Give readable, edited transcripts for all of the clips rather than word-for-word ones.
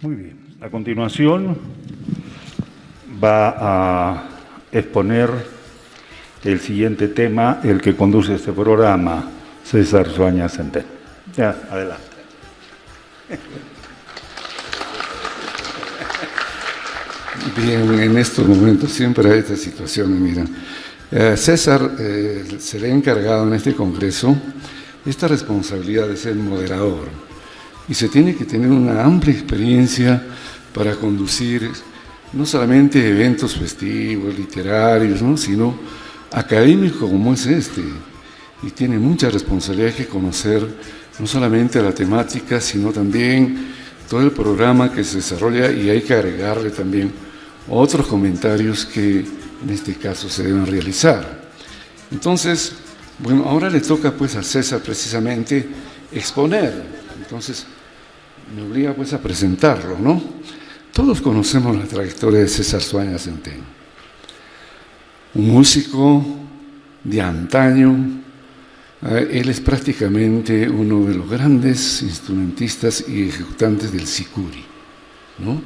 Muy bien. A continuación va a exponer el siguiente tema, el que conduce este programa, César Suaña Centeno. Ya, adelante. Bien, en estos momentos siempre hay estas situaciones, miren. César se le ha encargado en este congreso esta responsabilidad de ser moderador y se tiene que tener una amplia experiencia para conducir no solamente eventos festivos, literarios, ¿no?, sino académicos como es este, y tiene mucha responsabilidad que conocer no solamente la temática, sino también todo el programa que se desarrolla, y hay que agregarle también otros comentarios que en este caso se deben realizar. Entonces, bueno, ahora le toca pues a César precisamente exponer, entonces me obliga pues a presentarlo, ¿no? Todos conocemos la trayectoria de César Suaña Centeno, un músico de antaño. Él es prácticamente uno de los grandes instrumentistas y ejecutantes del sicuri, ¿no?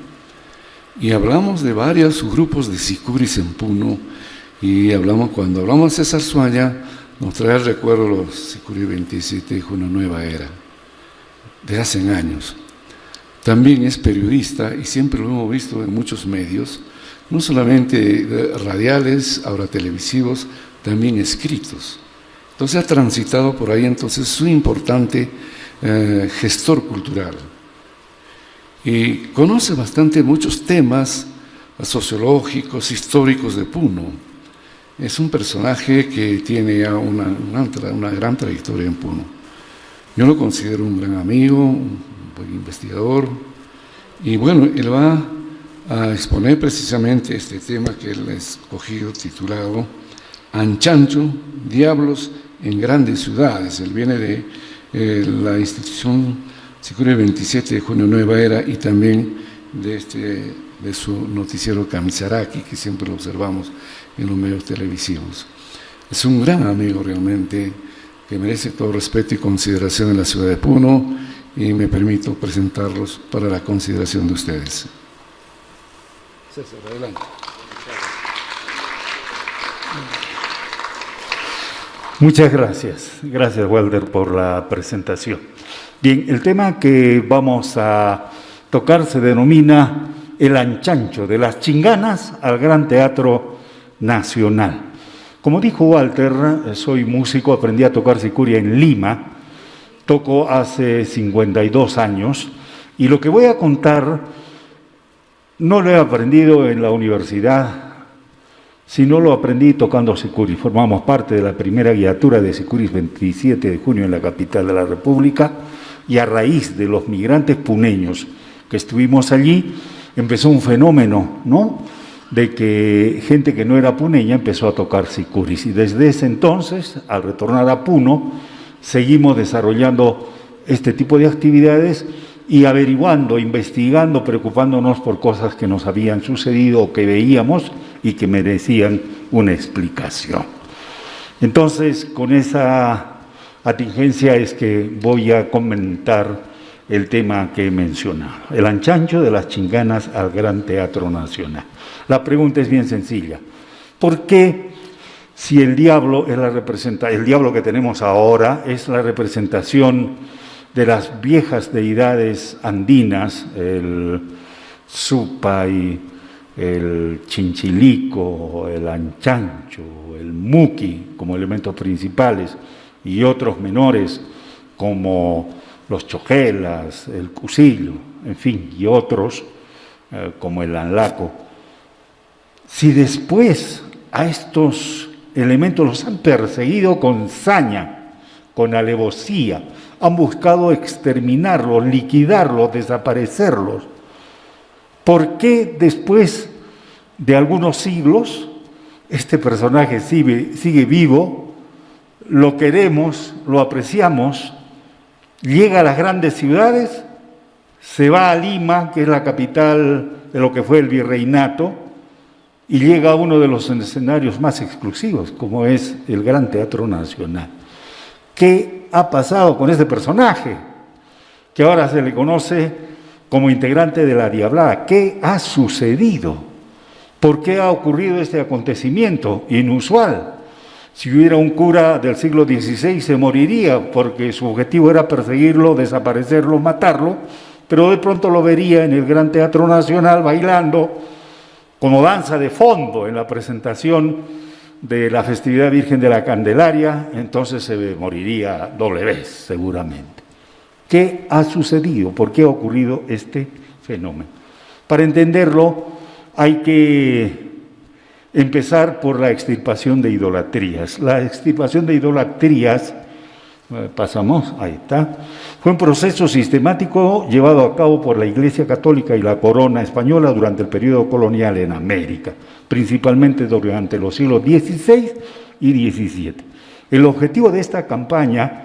Y hablamos de varios grupos de sicuris en Puno, y cuando hablamos de César Suaña, nos trae el recuerdo los sicuri 27 de una nueva era, de hace años. También es periodista y siempre lo hemos visto en muchos medios, no solamente radiales, ahora televisivos, también escritos. Entonces ha transitado por ahí, entonces es un importante gestor cultural. Y conoce bastante muchos temas sociológicos, históricos de Puno. Es un personaje que tiene ya una gran trayectoria en Puno. Yo lo considero un gran amigo, un buen investigador, y bueno, él va a exponer precisamente este tema que él ha escogido, titulado Anchancho, Diablos en Grandes Ciudades. Él viene de la institución Sicuri 27 de junio Nueva Era, y también de su noticiero Camisaraki, que siempre lo observamos en los medios televisivos. Es un gran amigo realmente, que merece todo respeto y consideración en la ciudad de Puno, y me permito presentarlos para la consideración de ustedes. César, adelante. Muchas gracias. Gracias, Walter, por la presentación. Bien, el tema que vamos a tocar se denomina El Anchancho, de las Chinganas al Gran Teatro Nacional. Como dijo Walter, soy músico, aprendí a tocar sicuria en Lima, toco hace 52 años, y lo que voy a contar no lo he aprendido en la universidad, sino lo aprendí tocando sicuri. Formamos parte de la primera guiatura de sicuris 27 de junio en la capital de la República, y a raíz de los migrantes puneños que estuvimos allí, empezó un fenómeno, ¿no?, de que gente que no era puneña empezó a tocar sicuris, y desde ese entonces, al retornar a Puno, seguimos desarrollando este tipo de actividades y averiguando, investigando, preocupándonos por cosas que nos habían sucedido o que veíamos y que merecían una explicación. Entonces, con esa atingencia es que voy a comentar el tema que he mencionado, el anchancho de las Chinganas al Gran Teatro Nacional. La pregunta es bien sencilla: ¿por qué, si el diablo es el diablo que tenemos ahora es la representación de las viejas deidades andinas, el Supay, el Chinchilico, el Anchancho, el Muqui como elementos principales, y otros menores como los Chojelas, el Cusillo, en fin, y otros como el Anlaco, si después a estos elementos los han perseguido con saña, con alevosía, han buscado exterminarlos, liquidarlos, desaparecerlos, ¿por qué después de algunos siglos este personaje sigue vivo? Lo queremos, lo apreciamos, llega a las grandes ciudades, se va a Lima, que es la capital de lo que fue el virreinato, y llega a uno de los escenarios más exclusivos, como es el Gran Teatro Nacional. ¿Qué ha pasado con este personaje? Que ahora se le conoce como integrante de la Diablada. ¿Qué ha sucedido? ¿Por qué ha ocurrido este acontecimiento inusual? Si hubiera un cura del siglo XVI se moriría porque su objetivo era perseguirlo, desaparecerlo, matarlo, pero de pronto lo vería en el Gran Teatro Nacional bailando como danza de fondo en la presentación de la festividad Virgen de la Candelaria, entonces se moriría doble vez seguramente. ¿Qué ha sucedido? ¿Por qué ha ocurrido este fenómeno? Para entenderlo hay que empezar por la extirpación de idolatrías. La extirpación de idolatrías, pasamos, ahí está, fue un proceso sistemático llevado a cabo por la Iglesia Católica y la Corona Española durante el periodo colonial en América, principalmente durante los siglos XVI y XVII. El objetivo de esta campaña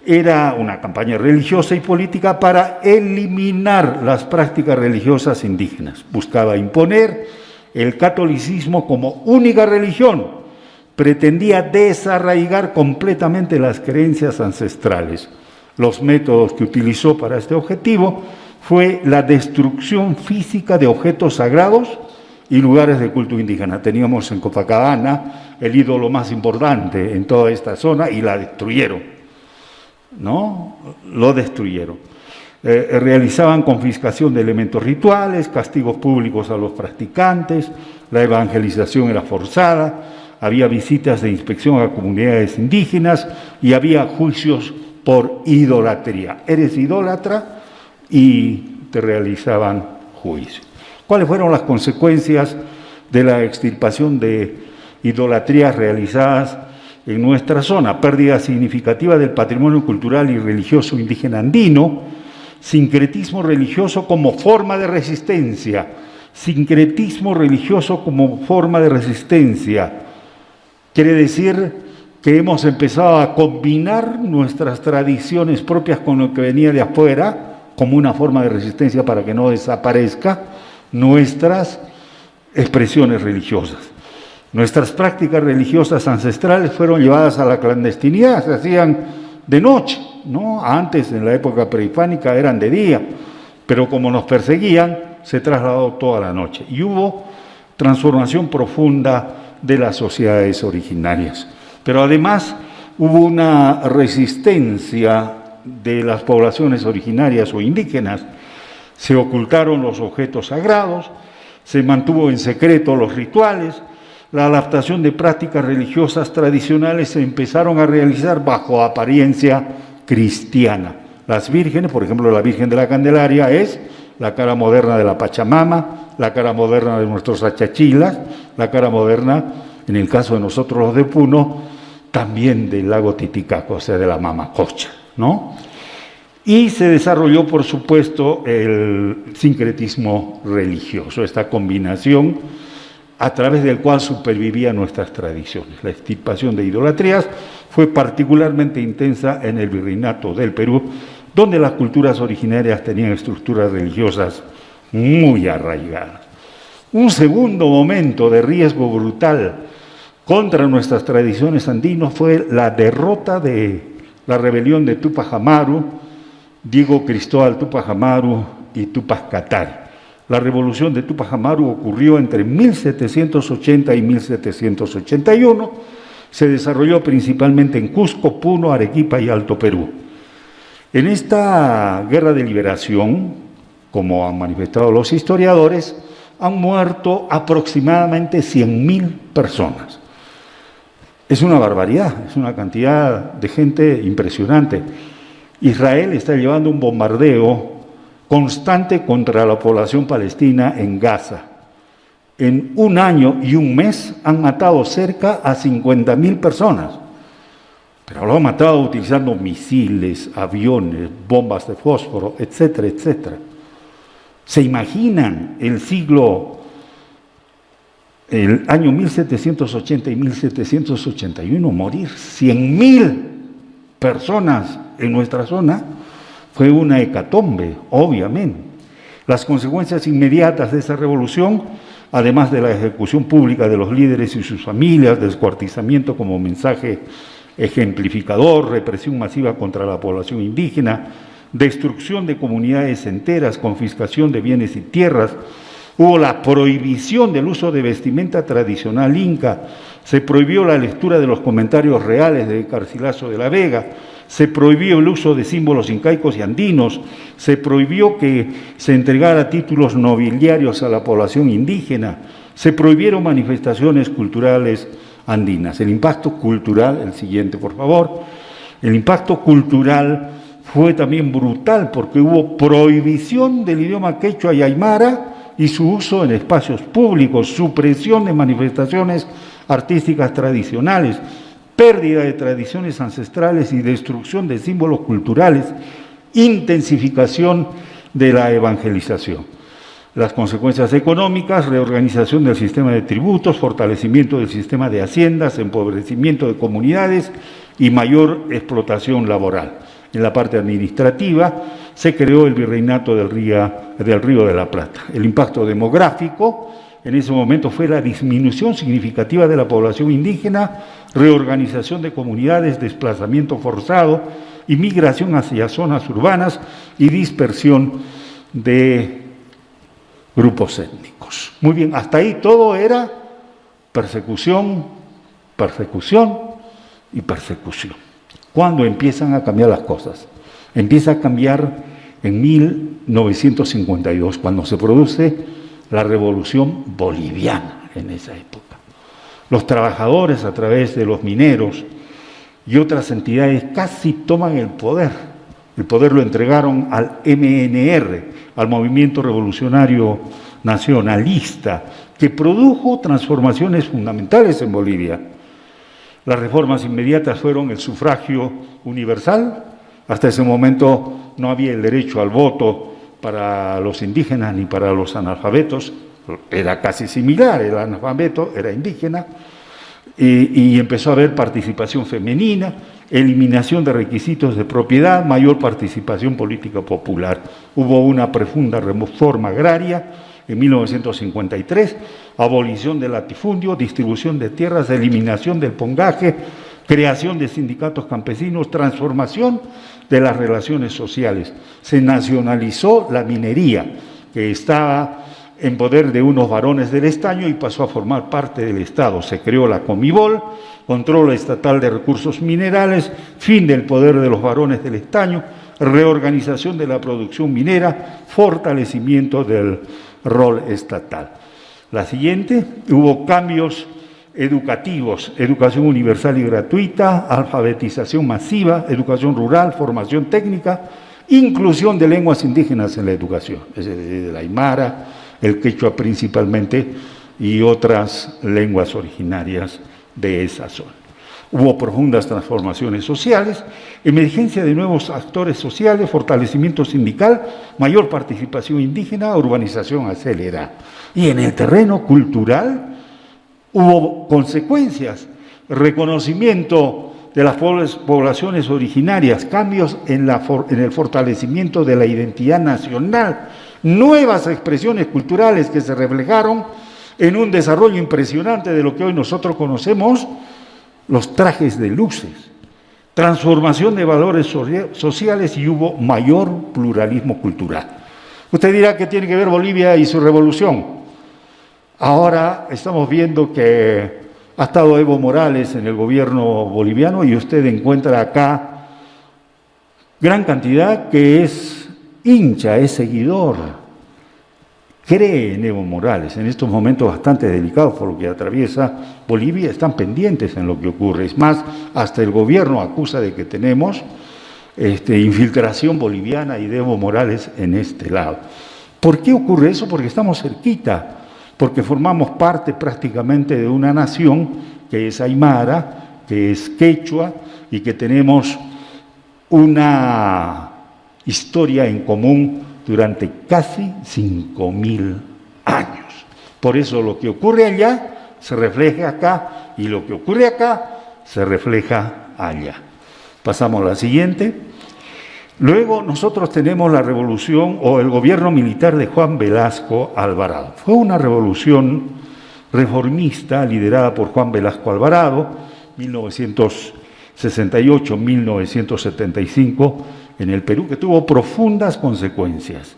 era una campaña religiosa y política para eliminar las prácticas religiosas indígenas. Buscaba imponer el catolicismo como única religión. Pretendía desarraigar completamente las creencias ancestrales. Los métodos que utilizó para este objetivo fue la destrucción física de objetos sagrados y lugares de culto indígena. Teníamos en Copacabana el ídolo más importante en toda esta zona y la destruyeron. ¿No? Lo destruyeron. Realizaban confiscación de elementos rituales, castigos públicos a los practicantes, la evangelización era forzada, había visitas de inspección a comunidades indígenas y había juicios por idolatría. Eres idólatra y te realizaban juicios. ¿Cuáles fueron las consecuencias de la extirpación de idolatrías realizadas en nuestra zona? Pérdida significativa del patrimonio cultural y religioso indígena andino, sincretismo religioso como forma de resistencia, sincretismo religioso como forma de resistencia. Quiere decir que hemos empezado a combinar nuestras tradiciones propias con lo que venía de afuera, como una forma de resistencia para que no desaparezca nuestras expresiones religiosas. Nuestras prácticas religiosas ancestrales fueron llevadas a la clandestinidad, se hacían de noche, ¿no? Antes, en la época prehispánica, eran de día, pero como nos perseguían, se trasladó toda la noche. Y hubo transformación profunda de las sociedades originarias. Pero además hubo una resistencia de las poblaciones originarias o indígenas. Se ocultaron los objetos sagrados, se mantuvo en secreto los rituales, la adaptación de prácticas religiosas tradicionales se empezaron a realizar bajo apariencia cristiana. Las vírgenes, por ejemplo, la Virgen de la Candelaria es la cara moderna de la Pachamama, la cara moderna de nuestros achachilas, la cara moderna, en el caso de nosotros los de Puno, también del lago Titicaca, o sea, de la Mamacocha, ¿no? Y se desarrolló, por supuesto, el sincretismo religioso, esta combinación a través del cual supervivían nuestras tradiciones. La extirpación de idolatrías fue particularmente intensa en el virreinato del Perú, donde las culturas originarias tenían estructuras religiosas muy arraigadas. Un segundo momento de riesgo brutal contra nuestras tradiciones andinas fue la derrota de la rebelión de Túpac Amaru, Diego Cristóbal Túpac Amaru y Túpac Katari. La revolución de Túpac Amaru ocurrió entre 1780 y 1781, se desarrolló principalmente en Cusco, Puno, Arequipa y Alto Perú. En esta guerra de liberación, como han manifestado los historiadores, han muerto aproximadamente 100.000 personas. Es una barbaridad, es una cantidad de gente impresionante. Israel está llevando un bombardeo constante contra la población palestina en Gaza. En un año y un mes han matado cerca a 50.000 personas, pero lo han matado utilizando misiles, aviones, bombas de fósforo, etcétera, etcétera. ¿Se imaginan el año 1780 y 1781 morir 100.000 personas en nuestra zona? Fue una hecatombe, obviamente. Las consecuencias inmediatas de esa revolución, además de la ejecución pública de los líderes y sus familias, descuartizamiento como mensaje ejemplificador, represión masiva contra la población indígena, destrucción de comunidades enteras, confiscación de bienes y tierras. Hubo la prohibición del uso de vestimenta tradicional inca, se prohibió la lectura de los comentarios reales de Garcilaso de la Vega, se prohibió el uso de símbolos incaicos y andinos, se prohibió que se entregara títulos nobiliarios a la población indígena, se prohibieron manifestaciones culturales andinas. El impacto cultural, el siguiente por favor, el impacto cultural fue también brutal porque hubo prohibición del idioma quechua y aymara y su uso en espacios públicos, supresión de manifestaciones artísticas tradicionales, pérdida de tradiciones ancestrales y destrucción de símbolos culturales, intensificación de la evangelización. Las consecuencias económicas, reorganización del sistema de tributos, fortalecimiento del sistema de haciendas, empobrecimiento de comunidades y mayor explotación laboral. En la parte administrativa se creó el Virreinato del Río de la Plata. El impacto demográfico en ese momento fue la disminución significativa de la población indígena, reorganización de comunidades, desplazamiento forzado, inmigración hacia zonas urbanas y dispersión de grupos étnicos. Muy bien, hasta ahí todo era persecución, persecución y persecución. ¿Cuándo empiezan a cambiar las cosas? Empieza a cambiar en 1952, cuando se produce la Revolución Boliviana en esa época. Los trabajadores, a través de los mineros y otras entidades, casi toman el poder. El poder lo entregaron al MNR, al Movimiento Revolucionario Nacionalista, que produjo transformaciones fundamentales en Bolivia. Las reformas inmediatas fueron el sufragio universal. Hasta ese momento no había el derecho al voto para los indígenas ni para los analfabetos. Era casi similar, el analfabeto era indígena. Y empezó a haber participación femenina, eliminación de requisitos de propiedad, mayor participación política popular. Hubo una profunda reforma agraria en 1953, abolición del latifundio, distribución de tierras, eliminación del pongaje, creación de sindicatos campesinos, transformación de las relaciones sociales. Se nacionalizó la minería, que estaba en poder de unos varones del estaño y pasó a formar parte del Estado. Se creó la Comibol, control estatal de recursos minerales, fin del poder de los varones del estaño, reorganización de la producción minera, fortalecimiento del rol estatal. La siguiente, hubo cambios educativos, educación universal y gratuita, alfabetización masiva, educación rural, formación técnica, inclusión de lenguas indígenas en la educación, es decir, el aymara, el quechua principalmente, y otras lenguas originarias de esa zona. Hubo profundas transformaciones sociales, emergencia de nuevos actores sociales, fortalecimiento sindical, mayor participación indígena, urbanización acelerada. Y en el terreno cultural hubo consecuencias, reconocimiento de las poblaciones originarias, cambios en el fortalecimiento de la identidad nacional, nuevas expresiones culturales que se reflejaron en un desarrollo impresionante de lo que hoy nosotros conocemos, los trajes de luces, transformación de valores sociales y hubo mayor pluralismo cultural. Usted dirá que tiene que ver Bolivia y su revolución. Ahora estamos viendo que ha estado Evo Morales en el gobierno boliviano y usted encuentra acá gran cantidad que es hincha, es seguidor, cree en Evo Morales. En estos momentos bastante delicados por lo que atraviesa Bolivia, están pendientes en lo que ocurre. Es más, hasta el gobierno acusa de que tenemos infiltración boliviana y de Evo Morales en este lado. ¿Por qué ocurre eso? Porque estamos cerquita, porque formamos parte prácticamente de una nación que es aymara, que es quechua y que tenemos una historia en común durante casi 5.000 años. Por eso lo que ocurre allá se refleja acá y lo que ocurre acá se refleja allá. Pasamos a la siguiente. Luego nosotros tenemos la revolución o el gobierno militar de Juan Velasco Alvarado. Fue una revolución reformista liderada por Juan Velasco Alvarado, 1968-1975, en el Perú que tuvo profundas consecuencias.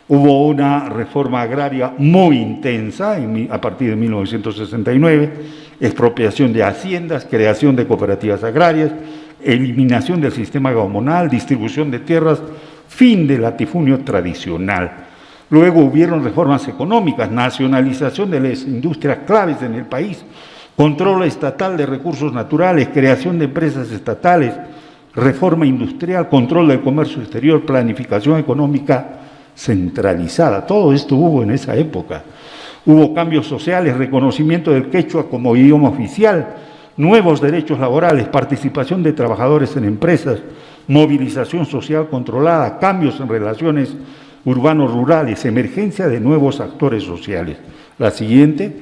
Hubo una reforma agraria muy intensa a partir de 1969, expropiación de haciendas, creación de cooperativas agrarias, eliminación del sistema gamonal, distribución de tierras, fin del latifundio tradicional. Luego hubieron reformas económicas, nacionalización de las industrias claves en el país, control estatal de recursos naturales, creación de empresas estatales, reforma industrial, control del comercio exterior, planificación económica centralizada. Todo esto hubo en esa época. Hubo cambios sociales, reconocimiento del quechua como idioma oficial, nuevos derechos laborales, participación de trabajadores en empresas, movilización social controlada, cambios en relaciones urbanos-rurales, emergencia de nuevos actores sociales. La siguiente,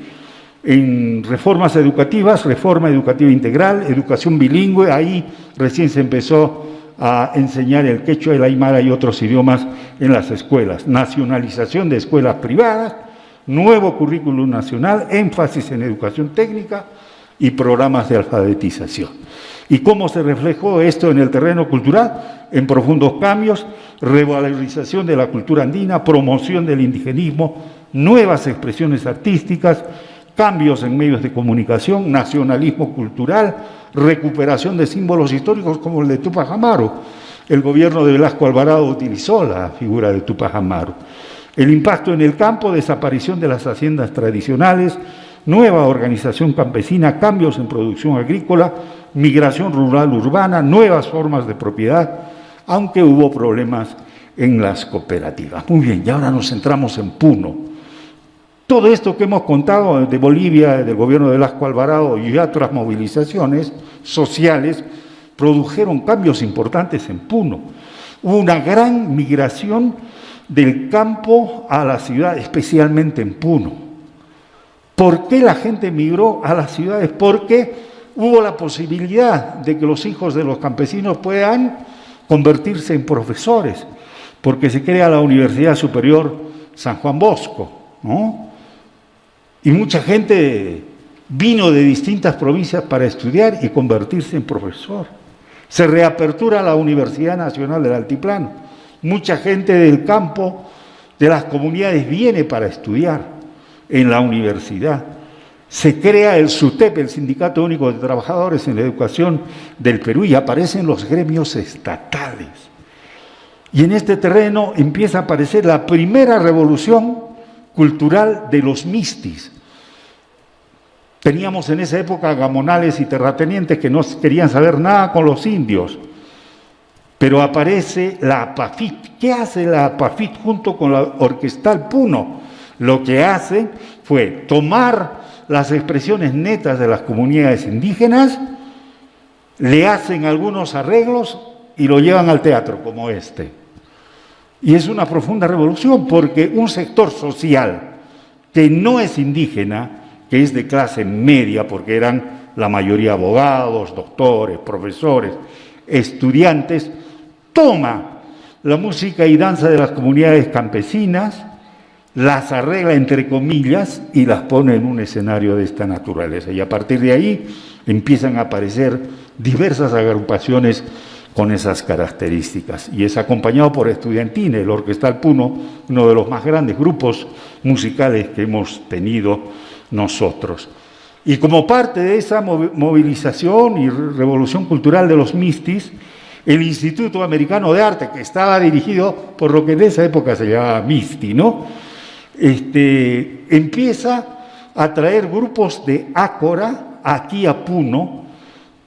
en reformas educativas, reforma educativa integral, educación bilingüe, ahí recién se empezó a enseñar el quechua, el aymara y otros idiomas en las escuelas, nacionalización de escuelas privadas, nuevo currículum nacional, énfasis en educación técnica y programas de alfabetización. ¿Y cómo se reflejó esto en el terreno cultural? En profundos cambios, revalorización de la cultura andina, promoción del indigenismo, nuevas expresiones artísticas, cambios en medios de comunicación, nacionalismo cultural, recuperación de símbolos históricos como el de Túpac Amaru. El gobierno de Velasco Alvarado utilizó la figura de Túpac Amaru. El impacto en el campo, desaparición de las haciendas tradicionales, nueva organización campesina, cambios en producción agrícola, migración rural-urbana, nuevas formas de propiedad, aunque hubo problemas en las cooperativas. Muy bien, y ahora nos centramos en Puno. Todo esto que hemos contado de Bolivia, del gobierno de Velasco Alvarado y otras movilizaciones sociales, produjeron cambios importantes en Puno. Hubo una gran migración del campo a la ciudad, especialmente en Puno. ¿Por qué la gente migró a las ciudades? Porque hubo la posibilidad de que los hijos de los campesinos puedan convertirse en profesores, porque se crea la Universidad Superior San Juan Bosco, ¿no? Y mucha gente vino de distintas provincias para estudiar y convertirse en profesor. Se reapertura la Universidad Nacional del Altiplano. Mucha gente del campo, de las comunidades, viene para estudiar en la universidad. Se crea el SUTEP, el Sindicato Único de Trabajadores en la Educación del Perú, y aparecen los gremios estatales. Y en este terreno empieza a aparecer la primera revolución cultural de los mistis. Teníamos en esa época gamonales y terratenientes que no querían saber nada con los indios, pero aparece la APAFIT. ¿Qué hace la APAFIT junto con la Orquestal Puno? Lo que hace fue tomar las expresiones netas de las comunidades indígenas, le hacen algunos arreglos y lo llevan al teatro como este. Y es una profunda revolución, porque un sector social que no es indígena, que es de clase media, porque eran la mayoría abogados, doctores, profesores, estudiantes, toma la música y danza de las comunidades campesinas, las arregla entre comillas y las pone en un escenario de esta naturaleza. Y a partir de ahí empiezan a aparecer diversas agrupaciones con esas características. Y es acompañado por Estudiantines, el Orquestal Puno, uno de los más grandes grupos musicales que hemos tenido nosotros. Y como parte de esa movilización y revolución cultural de los mistis, el Instituto Americano de Arte, que estaba dirigido por lo que en esa época se llamaba MISTI, ¿no? Empieza a traer grupos de ácora aquí a Puno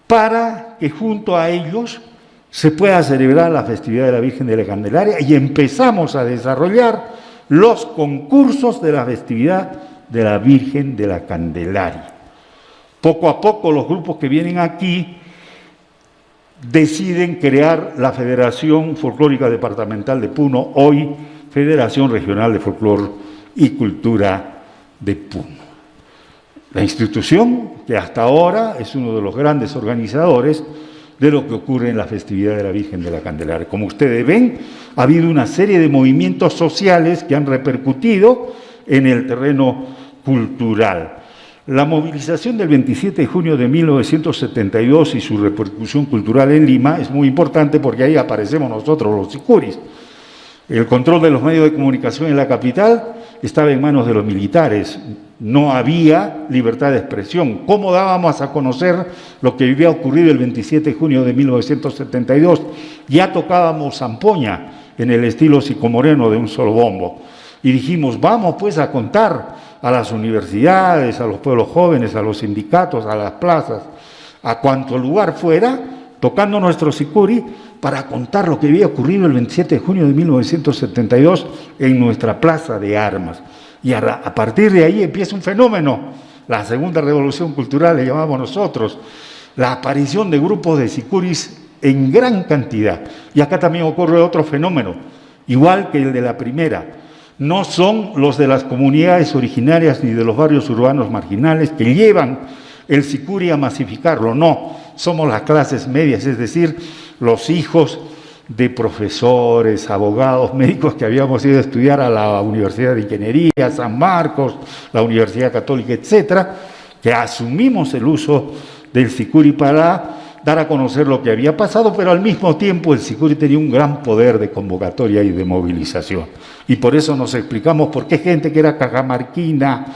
para que junto a ellos se pueda celebrar la festividad de la Virgen de la Candelaria, y empezamos a desarrollar los concursos de la festividad de la Virgen de la Candelaria. Poco a poco los grupos que vienen aquí deciden crear la Federación Folclórica Departamental de Puno, hoy Federación Regional de Folclor y Cultura de Puno. La institución que hasta ahora es uno de los grandes organizadores de lo que ocurre en la festividad de la Virgen de la Candelaria. Como ustedes ven, ha habido una serie de movimientos sociales que han repercutido en el terreno cultural. La movilización del 27 de junio de 1972 y su repercusión cultural en Lima es muy importante porque ahí aparecemos nosotros, los sicuris. El control de los medios de comunicación en la capital estaba en manos de los militares. No había libertad de expresión. ¿Cómo dábamos a conocer lo que había ocurrido el 27 de junio de 1972? Ya tocábamos zampoña en el estilo psicomoreno de un solo bombo. Y dijimos, vamos pues a contar a las universidades, a los pueblos jóvenes, a los sindicatos, a las plazas, a cuanto lugar fuera, tocando nuestro sicuri para contar lo que había ocurrido el 27 de junio de 1972 en nuestra plaza de armas. Y a partir de ahí empieza un fenómeno, la segunda revolución cultural le llamamos nosotros, la aparición de grupos de sicuris en gran cantidad. Y acá también ocurre otro fenómeno, igual que el de la primera. No son los de las comunidades originarias ni de los barrios urbanos marginales que llevan el sicuri a masificarlo, no, somos las clases medias, es decir, los hijos de profesores, abogados, médicos que habíamos ido a estudiar a la Universidad de Ingeniería, San Marcos, la Universidad Católica, etcétera, que asumimos el uso del sicuri para dar a conocer lo que había pasado, pero al mismo tiempo el sicuri tenía un gran poder de convocatoria y de movilización. Y por eso nos explicamos por qué gente que era cajamarquina,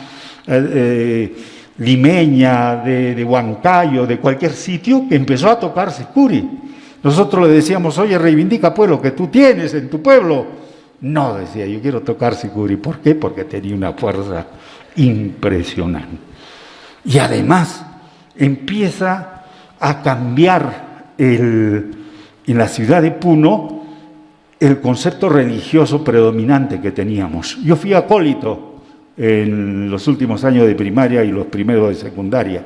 limeña, de Huancayo, de cualquier sitio, que empezó a tocar sicuri. Nosotros le decíamos, oye, reivindica pues lo que tú tienes en tu pueblo. No, decía, yo quiero tocar sicuri. ¿Por qué? Porque tenía una fuerza impresionante. Y además empieza a cambiar en la ciudad de Puno el concepto religioso predominante que teníamos. Yo fui acólito en los últimos años de primaria y los primeros de secundaria.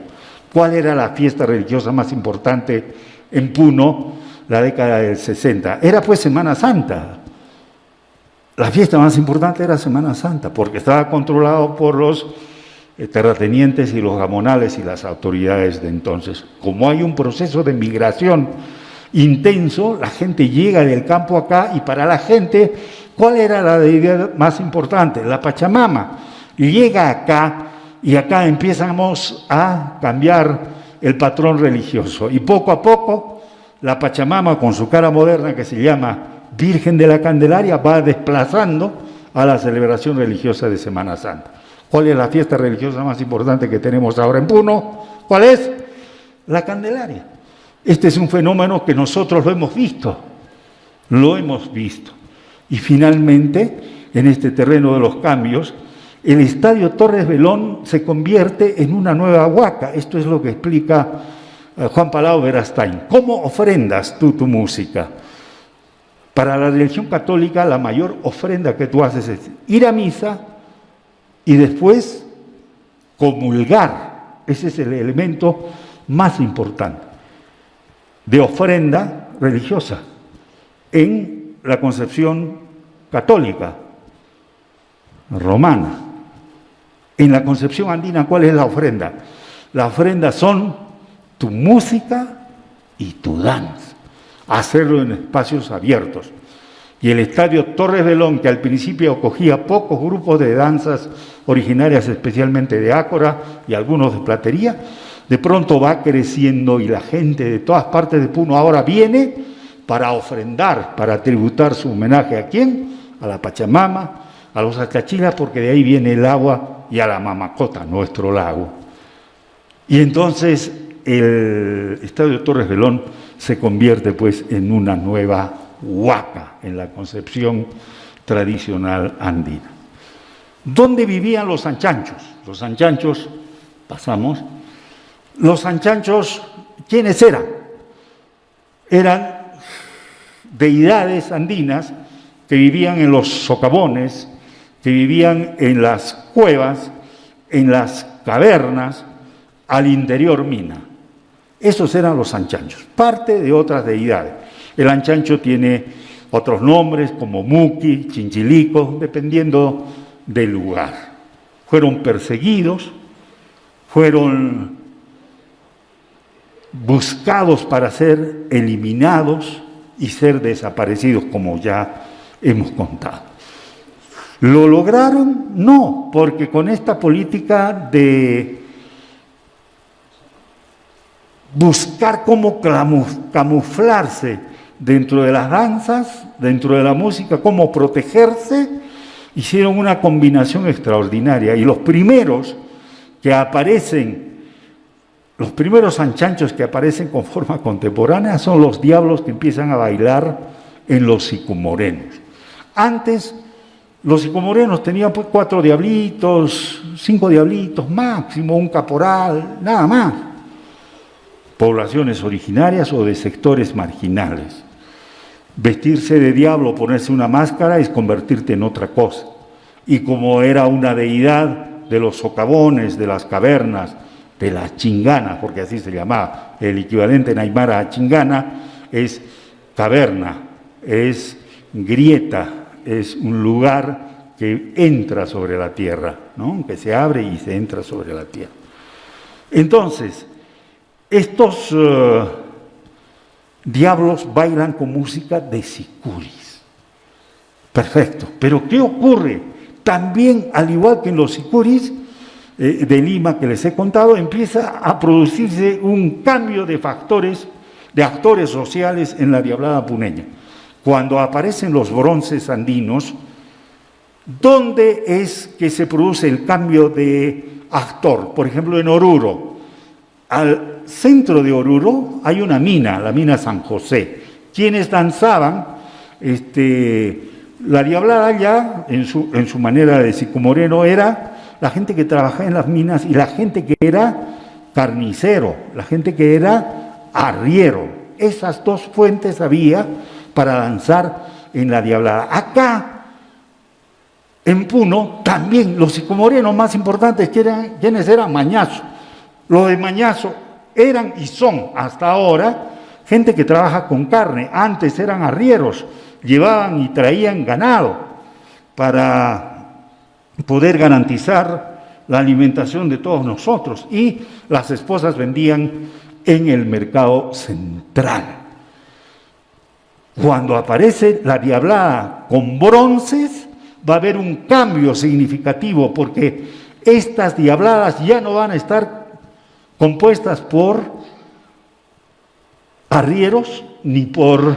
¿Cuál era la fiesta religiosa más importante en Puno la década del 60? Era pues Semana Santa. La fiesta más importante era Semana Santa, porque estaba controlado por los terratenientes y los gamonales y las autoridades de entonces. Como hay un proceso de migración intenso, la gente llega del campo acá y para la gente, ¿cuál era la deidad más importante? La Pachamama. Llega acá y acá empezamos a cambiar el patrón religioso y poco a poco la Pachamama con su cara moderna que se llama Virgen de la Candelaria va desplazando a la celebración religiosa de Semana Santa. ¿Cuál es la fiesta religiosa más importante que tenemos ahora en Puno? ¿Cuál es? La Candelaria. Este es un fenómeno que nosotros lo hemos visto. Y finalmente, en este terreno de los cambios, el Estadio Torres Velón se convierte en una nueva huaca. Esto es lo que explica Juan Palau Verastain. ¿Cómo ofrendas tú tu música? Para la religión católica, la mayor ofrenda que tú haces es ir a misa y después comulgar. Ese es el elemento más importante de ofrenda religiosa en la concepción católica romana. En la concepción andina, ¿cuál es la ofrenda? La ofrenda son tu música y tu danza. Hacerlo en espacios abiertos. Y el Estadio Torres Velón, que al principio acogía pocos grupos de danzas originarias, especialmente de Ácora y algunos de platería, de pronto va creciendo y la gente de todas partes de Puno ahora viene para ofrendar, para tributar su homenaje ¿a quién? A la Pachamama, a los achachilas, porque de ahí viene el agua, y a la Mamacota, nuestro lago. Y entonces el Estadio Torres Velón se convierte pues en una nueva huaca en la concepción tradicional andina. ¿Dónde vivían los anchanchos? Los anchanchos, pasamos. Los anchanchos, ¿quiénes eran? Eran deidades andinas que vivían en los socavones, que vivían en las cuevas, en las cavernas, al interior mina. Esos eran los anchanchos, parte de otras deidades. El anchancho tiene otros nombres como Muqui, Chinchilico, dependiendo del lugar. Fueron perseguidos, fueron buscados para ser eliminados y ser desaparecidos, como ya hemos contado. ¿Lo lograron? No, porque con esta política de buscar cómo camuflarse dentro de las danzas, dentro de la música, cómo protegerse, hicieron una combinación extraordinaria. Y los primeros que aparecen, los primeros anchanchos que aparecen con forma contemporánea son los diablos que empiezan a bailar en los sicumorenos. Antes, los sicumorenos tenían pues 4 diablitos, 5 diablitos máximo, un caporal, nada más. Poblaciones originarias o de sectores marginales. Vestirse de diablo, ponerse una máscara es convertirte en otra cosa. Y como era una deidad de los socavones, de las cavernas, de las chinganas, porque así se llamaba, el equivalente en aymara a chingana es caverna, es grieta, es un lugar que entra sobre la tierra, ¿no? Que se abre y se entra sobre la tierra. Entonces, estos diablos bailan con música de sicuris. Perfecto. Pero ¿qué ocurre? También, al igual que en los sicuris de Lima que les he contado, empieza a producirse un cambio de factores, de actores sociales en la diablada puneña. Cuando aparecen los bronces andinos, ¿dónde es que se produce el cambio de actor? Por ejemplo, en Oruro. Al centro de Oruro hay una mina, la mina San José. Quienes danzaban, la diablada ya, en su manera de sicumoreno, era la gente que trabajaba en las minas y la gente que era carnicero, la gente que era arriero. Esas dos fuentes había para danzar en la diablada. Acá, en Puno, también los sicumorenos más importantes, ¿quiénes eran? Mañazo. Los de Mañazo eran y son hasta ahora gente que trabaja con carne. Antes eran arrieros, llevaban y traían ganado para poder garantizar la alimentación de todos nosotros. Y las esposas vendían en el mercado central. Cuando aparece la diablada con bronces, va a haber un cambio significativo, porque estas diabladas ya no van a estar compuestas por arrieros ni por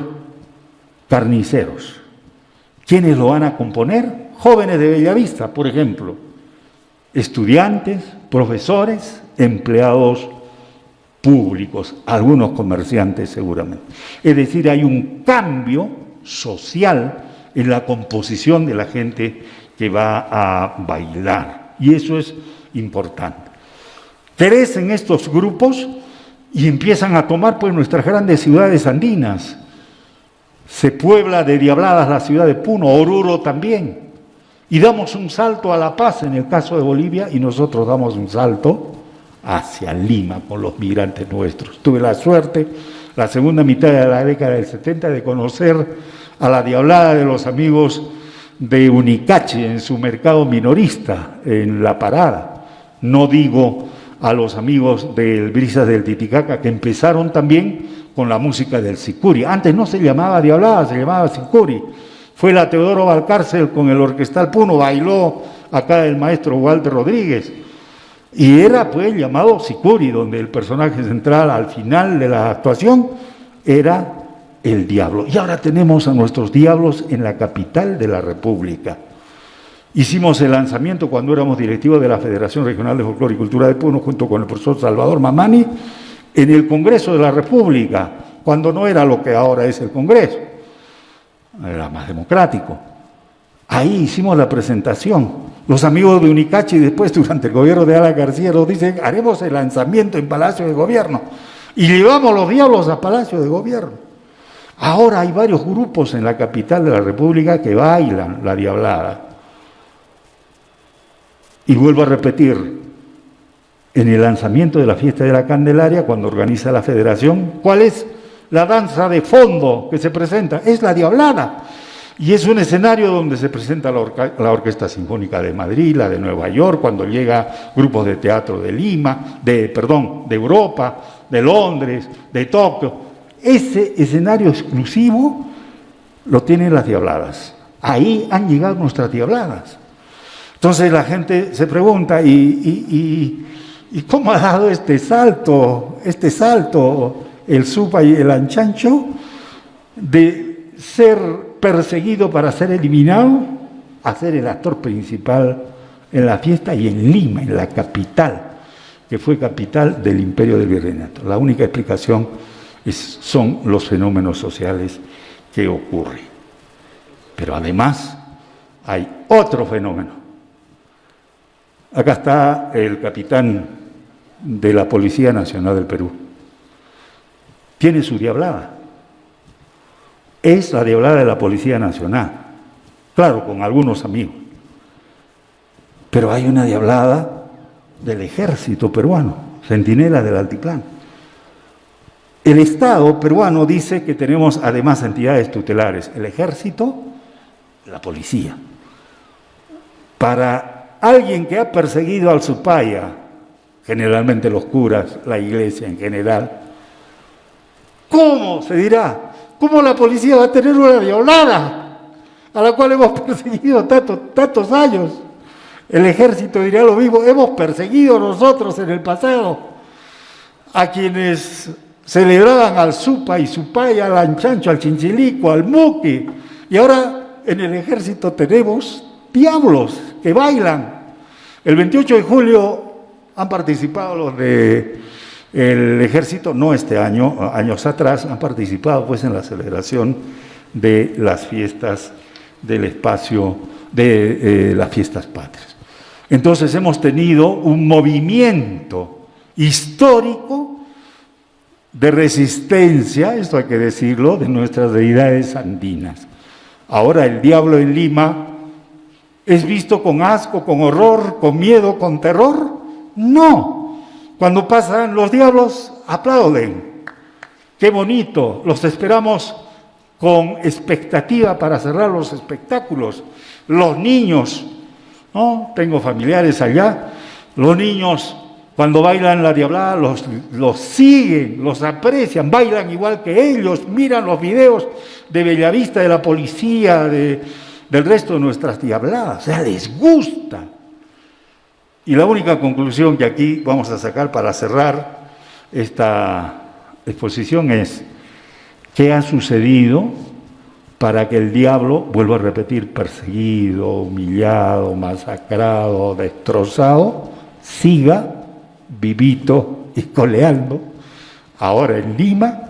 carniceros. ¿Quiénes lo van a componer? Jóvenes de Bellavista, por ejemplo, estudiantes, profesores, empleados públicos, algunos comerciantes seguramente. Es decir, hay un cambio social en la composición de la gente que va a bailar, y eso es importante. Crecen estos grupos y empiezan a tomar pues nuestras grandes ciudades andinas. Se puebla de diabladas la ciudad de Puno, Oruro también. Y damos un salto a La Paz en el caso de Bolivia, y nosotros damos un salto hacia Lima con los migrantes nuestros. Tuve la suerte, la segunda mitad de la década del 70, de conocer a la diablada de los amigos de Unicachi en su mercado minorista, en La Parada. No digo a los amigos del Brisas del Titicaca, que empezaron también con la música del sicuri. Antes no se llamaba diablada, se llamaba sicuri. Fue la Teodoro Valcárcel con el Orquestal Puno, bailó acá el maestro Walter Rodríguez. Y era pues llamado sicuri, donde el personaje central al final de la actuación era el diablo. Y ahora tenemos a nuestros diablos en la capital de la República. Hicimos el lanzamiento cuando éramos directivos de la Federación Regional de Folclore y Cultura de Puno, junto con el profesor Salvador Mamani, en el Congreso de la República, cuando no era lo que ahora es el Congreso, era más democrático. Ahí hicimos la presentación. Los amigos de Unicachi después, durante el gobierno de Alan García, nos dicen: haremos el lanzamiento en Palacio de Gobierno. Y llevamos los diablos a Palacio de Gobierno. Ahora hay varios grupos en la capital de la República que bailan la diablada. Y vuelvo a repetir, en el lanzamiento de la Fiesta de la Candelaria, cuando organiza la Federación, ¿cuál es la danza de fondo que se presenta? Es la diablada. Y es un escenario donde se presenta la Orquesta Sinfónica de Madrid, la de Nueva York, cuando llega grupos de teatro de Lima, de Europa, de Londres, de Tokio. Ese escenario exclusivo lo tienen las diabladas. Ahí han llegado nuestras diabladas. Entonces la gente se pregunta, ¿y ¿Y cómo ha dado este salto el Supa y el Anchancho de ser perseguido para ser eliminado a ser el actor principal en la fiesta y en Lima, en la capital, que fue capital del Imperio del Virreinato? La única explicación son los fenómenos sociales que ocurren. Pero además hay otro fenómeno. Acá está el capitán de la Policía Nacional del Perú. Tiene su diablada. Es la diablada de la Policía Nacional. Claro, con algunos amigos. Pero hay una diablada del ejército peruano, Centinela del Altiplano. El Estado peruano dice que tenemos además entidades tutelares, el ejército, la policía. Para alguien que ha perseguido al Supaya, generalmente los curas, la iglesia en general, ¿cómo se dirá? ¿Cómo la policía va a tener una violada a la cual hemos perseguido tantos años? El ejército dirá lo mismo, hemos perseguido nosotros en el pasado a quienes celebraban al Supa y Supaya, al Anchancho, al Chinchilico, al Muque, y ahora en el ejército tenemos diablos que bailan. El 28 de julio han participado los del ejército, no este año, años atrás, han participado pues en la celebración de las fiestas del espacio, de las fiestas patrias. Entonces hemos tenido un movimiento histórico de resistencia, esto hay que decirlo, de nuestras deidades andinas. Ahora el diablo en Lima es visto con asco, con horror, con miedo, con terror. No, cuando pasan los diablos aplauden. Qué bonito, los esperamos con expectativa para cerrar los espectáculos. Los niños, ¿no? Tengo familiares allá, los niños cuando bailan la diablada los siguen, los aprecian, bailan igual que ellos, miran los videos de Bellavista, de la policía, del resto de nuestras diabladas, o sea, les gusta. Y la única conclusión que aquí vamos a sacar para cerrar esta exposición es: ¿qué ha sucedido para que el diablo, vuelvo a repetir, perseguido, humillado, masacrado, destrozado, siga vivito y coleando ahora en Lima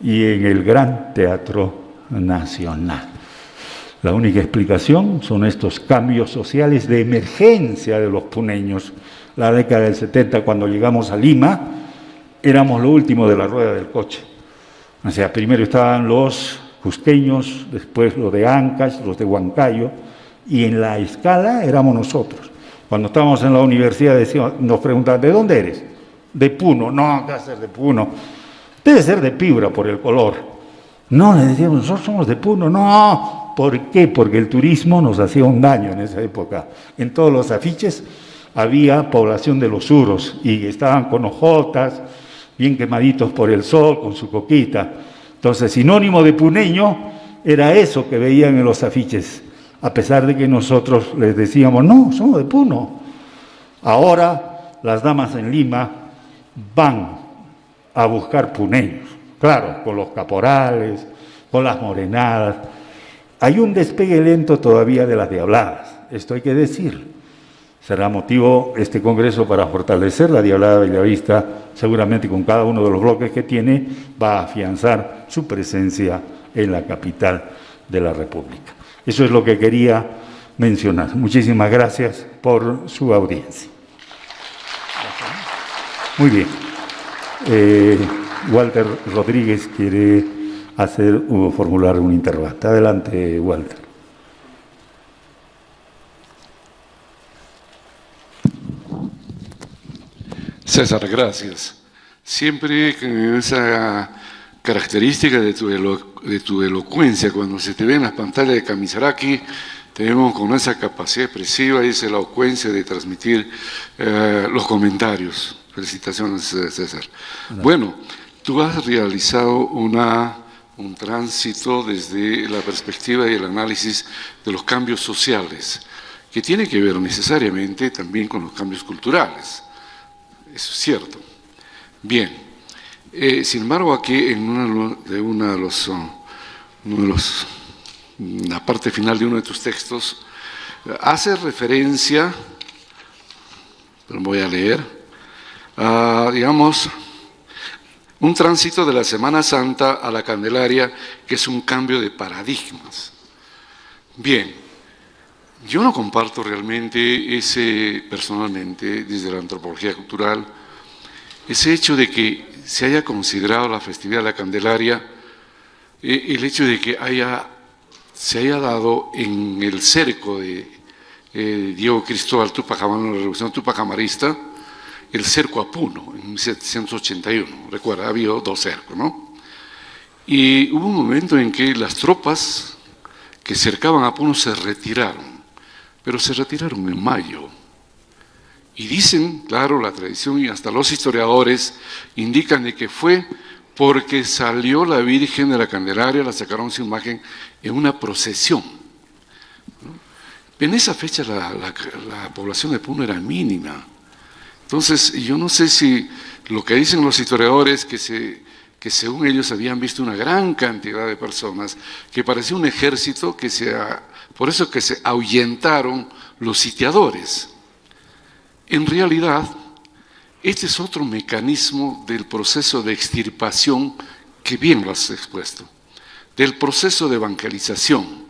y en el Gran Teatro Nacional? La única explicación son estos cambios sociales de emergencia de los puneños. La década del 70, cuando llegamos a Lima, éramos lo último de la rueda del coche. O sea, primero estaban los cusqueños, después los de Ancash, los de Huancayo, y en la escala éramos nosotros. Cuando estábamos en la universidad nos preguntaban, ¿de dónde eres? De Puno. No, ¿qué va a ser de Puno? Debe ser de Piura por el color. No, le decíamos, nosotros somos de Puno. No, ¿por qué? Porque el turismo nos hacía un daño en esa época. En todos los afiches había población de los suros y estaban con hojotas, bien quemaditos por el sol, con su coquita. Entonces, sinónimo de puneño era eso que veían en los afiches, a pesar de que nosotros les decíamos, no, somos de Puno. Ahora las damas en Lima van a buscar puneños, claro, con los caporales, con las morenadas. Hay un despegue lento todavía de las diabladas, esto hay que decirlo. Será motivo este congreso para fortalecer la diablada de Bellavista, seguramente con cada uno de los bloques que tiene, va a afianzar su presencia en la capital de la República. Eso es lo que quería mencionar. Muchísimas gracias por su audiencia. Muy bien. Walter Rodríguez quiere formular un interrogante. Adelante, Walter. César, gracias. Siempre con esa característica de tu elocuencia, cuando se te ve en las pantallas de Kamisaraki, tenemos con esa capacidad expresiva y esa elocuencia de transmitir los comentarios. Felicitaciones, César. Bueno, tú has realizado un tránsito desde la perspectiva y el análisis de los cambios sociales, que tiene que ver necesariamente también con los cambios culturales. eso es cierto. Bien, sin embargo aquí en la parte final de uno de tus textos, hace referencia, lo voy a leer, digamos, un tránsito de la Semana Santa a la Candelaria, que es un cambio de paradigmas. Bien, yo no comparto realmente personalmente, desde la antropología cultural, ese hecho de que se haya considerado la festividad de la Candelaria, el hecho de que se haya dado en el cerco de Diego Cristóbal Túpac Amaru, la revolución tupacamarista, el cerco a Puno, en 1781. Recuerda, había 2 cercos, ¿no? Y hubo un momento en que las tropas que cercaban a Puno se retiraron, pero se retiraron en mayo. Y dicen, claro, la tradición y hasta los historiadores indican de que fue porque salió la Virgen de la Candelaria, la sacaron su imagen en una procesión. En esa fecha la población de Puno era mínima. Entonces, yo no sé si lo que dicen los historiadores, que según ellos habían visto una gran cantidad de personas, que parecía un ejército, por eso que se ahuyentaron los sitiadores. En realidad, este es otro mecanismo del proceso de extirpación que bien lo has expuesto, del proceso de evangelización.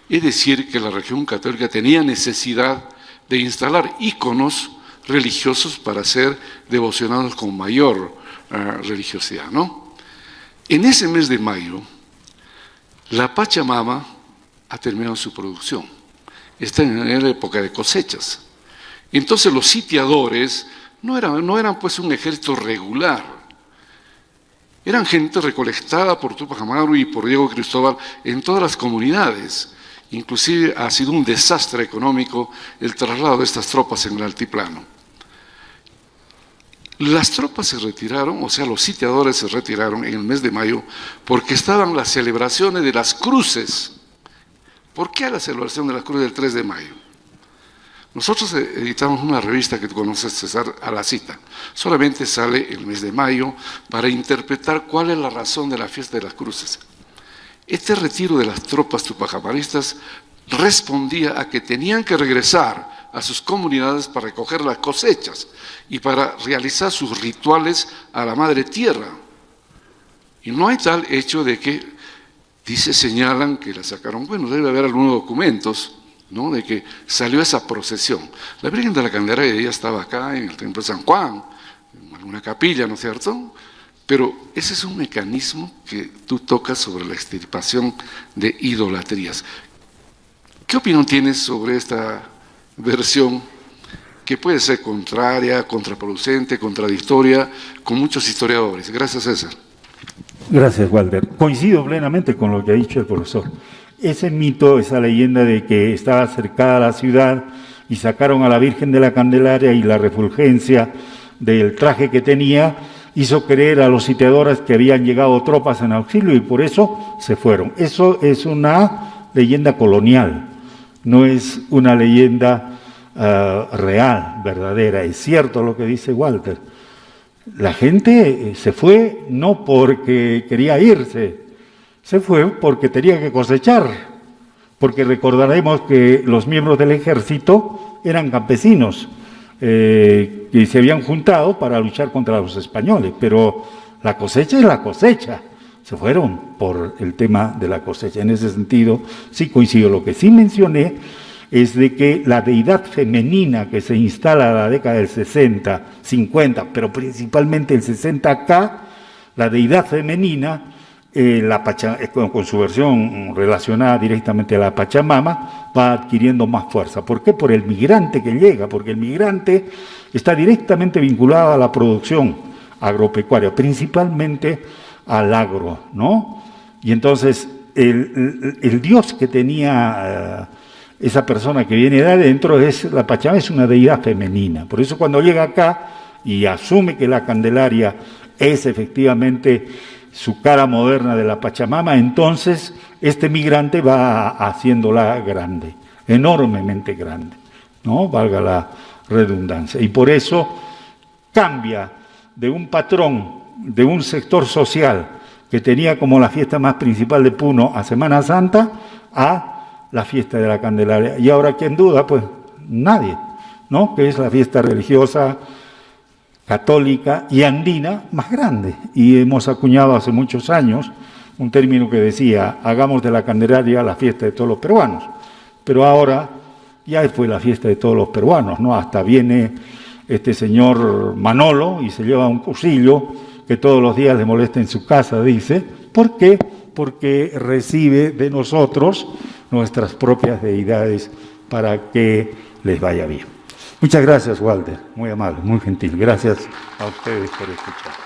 Es decir, que la religión católica tenía necesidad de instalar íconos religiosos para ser devocionados con mayor religiosidad, ¿no? En ese mes de mayo, la Pachamama ha terminado su producción. Está en la época de cosechas. Entonces los sitiadores no eran pues un ejército regular. Eran gente recolectada por Túpac Amaru y por Diego Cristóbal en todas las comunidades. Inclusive ha sido un desastre económico el traslado de estas tropas en el altiplano. Las tropas se retiraron, o sea, los sitiadores se retiraron en el mes de mayo porque estaban las celebraciones de las cruces. ¿Por qué la celebración de las cruces del 3 de mayo? Nosotros editamos una revista que tú conoces, César, A la Cita. Solamente sale el mes de mayo para interpretar cuál es la razón de la fiesta de las cruces. Este retiro de las tropas tupacamaristas respondía a que tenían que regresar a sus comunidades para recoger las cosechas y para realizar sus rituales a la Madre Tierra. Y no hay tal hecho de que, señalan que la sacaron, bueno, debe haber algunos documentos, ¿no?, de que salió esa procesión. La Virgen de la Candelaria ya estaba acá en el Templo de San Juan, en alguna capilla, ¿no es cierto? Pero ese es un mecanismo que tú tocas sobre la extirpación de idolatrías. ¿Qué opinión tienes sobre esta versión que puede ser contraria, contraproducente, contradictoria, con muchos historiadores? Gracias, César. Gracias, Walter. Coincido plenamente con lo que ha dicho el profesor. Ese mito, esa leyenda de que estaba cercada la ciudad y sacaron a la Virgen de la Candelaria y la refulgencia del traje que tenía, hizo creer a los sitiadores que habían llegado tropas en auxilio y por eso se fueron. Eso es una leyenda colonial, no es una leyenda real, verdadera. Es cierto lo que dice Walter. La gente se fue no porque quería irse, se fue porque tenía que cosechar, porque recordaremos que los miembros del ejército eran campesinos que se habían juntado para luchar contra los españoles, pero la cosecha es la cosecha, se fueron por el tema de la cosecha. En ese sentido sí coincido. Lo que sí mencioné es de que la deidad femenina que se instala a la década del 60, 50, pero principalmente el 60 acá, la deidad femenina, con su versión relacionada directamente a la Pachamama, va adquiriendo más fuerza. ¿Por qué? Por el migrante que llega, porque el migrante está directamente vinculado a la producción agropecuaria, principalmente al agro, ¿no? Y entonces el dios que tenía esa persona que viene de adentro, la Pachamama es una deidad femenina. Por eso cuando llega acá y asume que la Candelaria es efectivamente su cara moderna de la Pachamama, entonces este migrante va haciéndola grande, enormemente grande, ¿no? Valga la redundancia. Y por eso cambia de un patrón, de un sector social que tenía como la fiesta más principal de Puno a Semana Santa, a la fiesta de la Candelaria. Y ahora, ¿quién duda? Pues nadie, ¿no? Que es la fiesta religiosa católica y andina más grande. Y hemos acuñado hace muchos años un término que decía, hagamos de la Candelaria la fiesta de todos los peruanos. Pero ahora ya fue la fiesta de todos los peruanos, ¿no? Hasta viene este señor Manolo y se lleva un cuchillo que todos los días le molesta en su casa, dice. ¿Por qué? Porque recibe de nosotros nuestras propias deidades para que les vaya bien. Muchas gracias, Walter. Muy amable, muy gentil. Gracias a ustedes por escuchar.